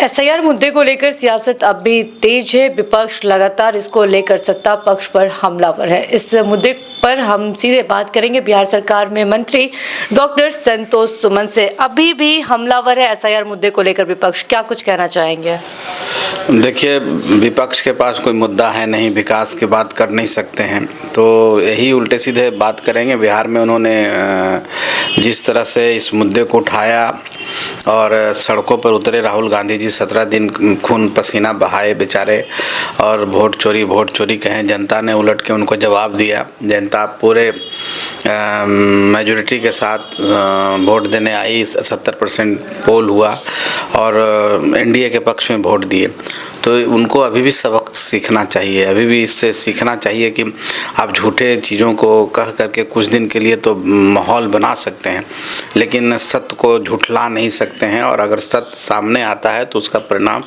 SIR मुद्दे को लेकर सियासत अब भी तेज है। विपक्ष लगातार इसको लेकर सत्ता पक्ष पर हमलावर है। इस मुद्दे पर हम सीधे बात करेंगे बिहार सरकार में मंत्री डॉक्टर संतोष सुमन से। अभी भी हमलावर है एसआईआर मुद्दे को लेकर विपक्ष, क्या कुछ कहना चाहेंगे? देखिए, विपक्ष के पास कोई मुद्दा है नहीं, विकास की बात कर नहीं सकते हैं, तो यही उल्टे सीधे बात करेंगे। बिहार में उन्होंने जिस तरह से इस मुद्दे को उठाया और सड़कों पर उतरे राहुल गांधी जी, 17 दिन खून पसीना बहाए बेचारे, और वोट चोरी कहें, जनता ने उलट के उनको जवाब दिया। जनता पूरे मेजॉरिटी के साथ वोट देने आई, 70% पोल हुआ और एनडीए के पक्ष में वोट दिए। तो उनको अभी भी सबक सीखना चाहिए, अभी भी इससे सीखना चाहिए कि आप झूठे चीज़ों को कह करके कुछ दिन के लिए तो माहौल बना सकते हैं, लेकिन सत्य को झूठला नहीं सकते हैं। और अगर सत्य सामने आता है तो उसका परिणाम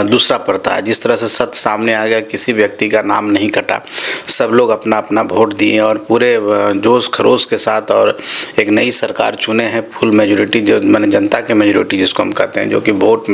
दूसरा पड़ता है। जिस तरह से सत्य सामने आ गया, किसी व्यक्ति का नाम नहीं कटा, सब लोग अपना अपना वोट दिए और पूरे जोश खरोश के साथ और एक नई सरकार चुने हैं। फुल मेजॉरिटी, जो मैंने जनता के मेजॉरिटी जिसको हम कहते हैं, जो कि वोट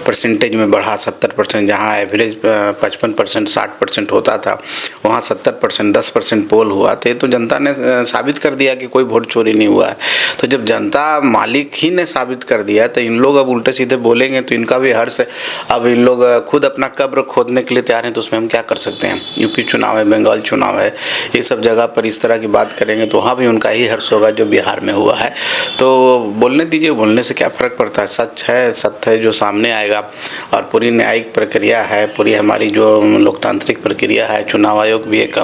परसेंटेज में बढ़ा 70%, जहाँ एवरेज 55% 60% होता था, वहाँ 70% 10% पोल हुआ थे। तो जनता ने साबित कर दिया कि कोई वोट चोरी नहीं हुआ है। तो जब जनता मालिक ही ने साबित कर दिया तो इन लोग अब उल्टे सीधे बोलेंगे तो इनका भी हर्ष है। अब इन लोग खुद अपना कब्र खोदने के लिए तैयार हैं, तो उसमें हम क्या कर सकते हैं? यूपी चुनाव है, बंगाल चुनाव है, ये सब जगह पर इस तरह की बात करेंगे तो वहाँ भी उनका ही हर्ष होगा जो बिहार में हुआ है। तो बोलने दीजिए, बोलने से क्या फ़र्क पड़ता है? सच है, सत्य है जो सामने आएगा। और पूरी न्यायिक प्रक्रिया है, पूरी हमारी जो लोकतांत्रिक प्रक्रिया है, चुनाव आयोग भी एक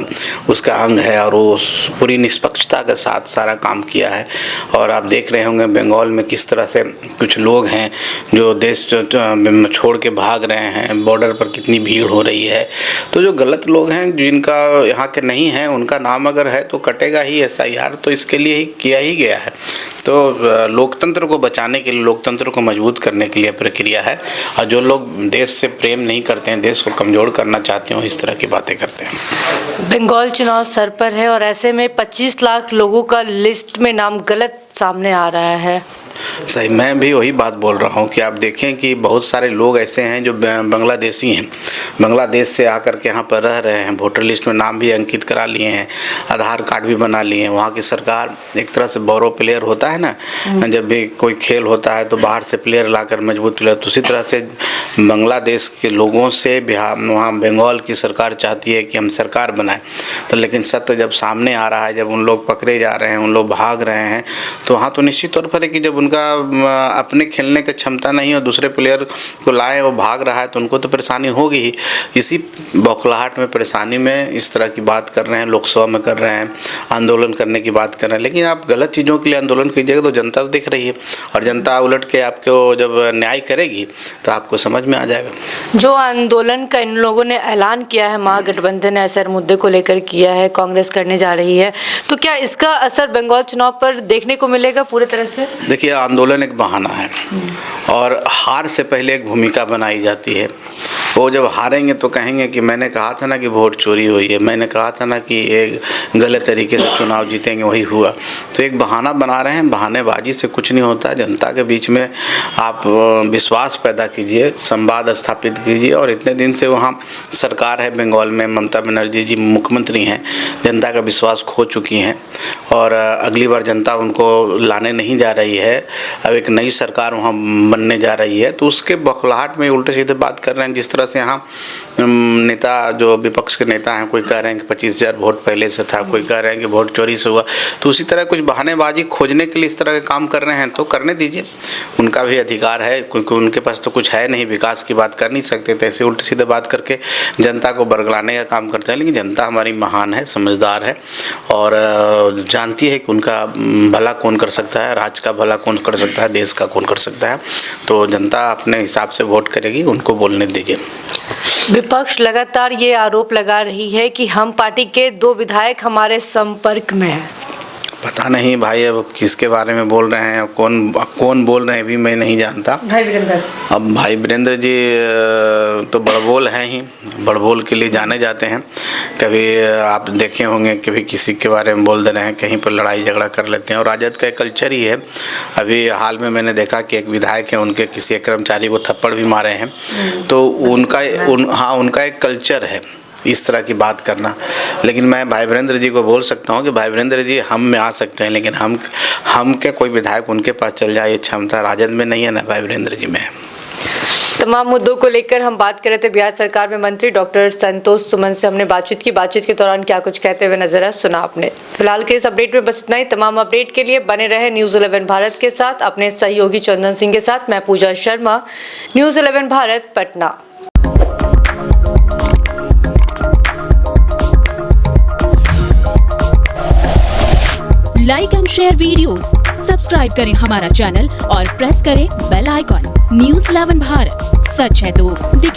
उसका अंग है और वो पूरी निष्पक्षता के साथ सारा काम किया है। और आप देख रहे होंगे बंगाल में किस तरह से कुछ लोग हैं जो देश छोड़ के भाग रहे हैं, बॉर्डर पर कितनी भीड़ हो रही है। तो जो गलत लोग हैं, जिनका यहाँ के नहीं है, उनका नाम अगर है तो कटेगा ही एसआईआर, तो इसके लिए ही किया ही गया है। तो लोकतंत्र को बचाने के लिए, लोकतंत्र को मजबूत करने के लिए प्रक्रिया है। और जो लोग देश से प्रेम नहीं करते हैं, देश को कमज़ोर करना चाहते हो, इस तरह की बातें करते हैं। बंगाल चुनाव सर पर है और ऐसे में 25 लाख लोगों का लिस्ट में नाम गलत सामने आ रहा है। सही, मैं भी वही बात बोल रहा हूँ कि आप देखें कि बहुत सारे लोग ऐसे हैं जो बांग्लादेशी हैं, बांग्लादेश से आकर के यहाँ पर रह रहे हैं, वोटर लिस्ट में नाम भी अंकित करा लिए हैं, आधार कार्ड भी बना लिए हैं। वहाँ की सरकार एक तरह से बोरो प्लेयर होता है ना, जब भी कोई खेल होता है तो बाहर से प्लेयर लाकर मजबूत प्लेयर, तो उसी तरह से बांग्लादेश के लोगों से बिहार वहाँ बंगाल की सरकार चाहती है कि हम सरकार बनाएं। तो लेकिन सत्य जब सामने आ रहा है, जब उन लोग पकड़े जा रहे हैं, उन लोग भाग रहे हैं, तो वहाँ तो निश्चित तौर पर है कि जब उनका अपने खेलने की क्षमता नहीं और दूसरे प्लेयर को लाए, वो भाग रहा है, तो उनको तो परेशानी होगी ही। इसी बौखलाहट में, परेशानी में इस तरह की बात कर रहे हैं, लोकसभा में कर रहे हैं, आंदोलन करने की बात कर रहे हैं। लेकिन आप गलत चीज़ों के लिए आंदोलन कीजिएगा तो जनता तो दिख रही है, और जनता उलट के आपको जब न्याय करेगी तो आपको समझ में आ जाएगा। जो आंदोलन का इन लोगों ने ऐलान किया है, महागठबंधन ने एसआईआर मुद्दे को लेकर किया है, कांग्रेस करने जा रही है, तो क्या इसका असर बंगाल चुनाव पर देखने को मिलेगा पूरे तरह से? देखिए, आंदोलन एक बहाना है और हार से पहले एक भूमिका बनाई जाती है। वो जब हारेंगे तो कहेंगे कि मैंने कहा था ना कि वोट चोरी हुई है, मैंने कहा था ना कि एक गलत तरीके से चुनाव जीतेंगे, वही हुआ। तो एक बहाना बना रहे हैं, बहानेबाजी से कुछ नहीं होता। जनता के बीच में आप विश्वास पैदा कीजिए, संवाद स्थापित कीजिए। और इतने दिन से वहाँ सरकार है बंगाल में, ममता बनर्जी जी मुख्यमंत्री हैं, जनता का विश्वास खो चुकी हैं और अगली बार जनता उनको लाने नहीं जा रही है। अब एक नई सरकार वहाँ बनने जा रही है, तो उसके बौखलाहट में उल्टे सीधे बात कर रहे हैं। जिस तरह से यहाँ नेता, जो विपक्ष के नेता हैं, कोई कह रहे हैं कि 25,000 वोट पहले से था, कोई कह रहे हैं कि वोट चोरी से हुआ, तो उसी तरह कुछ बहानेबाजी खोजने के लिए इस तरह के काम कर रहे हैं। तो करने दीजिए, उनका भी अधिकार है, क्योंकि उनके पास तो कुछ है नहीं, विकास की बात कर नहीं सकते, तो ऐसे उल्टे सीधे बात करके जनता को बरगलाने का काम करते हैं। लेकिन जनता हमारी महान है, समझदार है और जानती है कि उनका भला कौन कर सकता है, राज्य का भला कौन कर सकता है, देश का कौन कर सकता है। तो जनता अपने हिसाब से वोट करेगी, उनको बोलने दीजिए। विपक्ष लगातार ये आरोप लगा रही है कि हम पार्टी के 2 विधायक हमारे संपर्क में हैं। पता नहीं भाई, अब किसके बारे में बोल रहे हैं, कौन बोल रहे हैं भी मैं नहीं जानता। भाई वीरेंद्र, अब भाई वीरेंद्र जी तो बड़बोल हैं ही, बड़बोल के लिए जाने जाते हैं। कभी आप देखे होंगे कभी किसी के बारे में बोल दे रहे हैं, कहीं पर लड़ाई झगड़ा कर लेते हैं, और राजद का एक कल्चर ही है। अभी हाल में मैंने देखा कि एक विधायक है, उनके किसी एक कर्मचारी को थप्पड़ भी मारे हैं। तो उनका एक कल्चर है इस तरह की बात करना। लेकिन मैं भाई वीरेंद्र जी को बोल सकता हूं कि भाई वीरेंद्र जी हम में आ सकते हैं, लेकिन हम क्या कोई विधायक उनके पास चल जाए, ये क्षमता राजद में नहीं है ना भाई वीरेंद्र जी में। तमाम मुद्दों को लेकर हम बात कर रहे थे बिहार सरकार में मंत्री डॉक्टर संतोष सुमन से। हमने बातचीत की, बातचीत के दौरान क्या कुछ कहते हुए नजर आया सुना आपने। फिलहाल के इस अपडेट में बस इतना ही। तमाम अपडेट के लिए बने रहे न्यूज़ 11 भारत के साथ, अपने सहयोगी चंदन सिंह के साथ। मैं Pooja Sharma, news 11 Bharat, Patna. Like and share videos, subscribe करें हमारा चैनल और प्रेस करें बेल आइकॉन। न्यूज़ 11 भारत, सच है तो दिखे।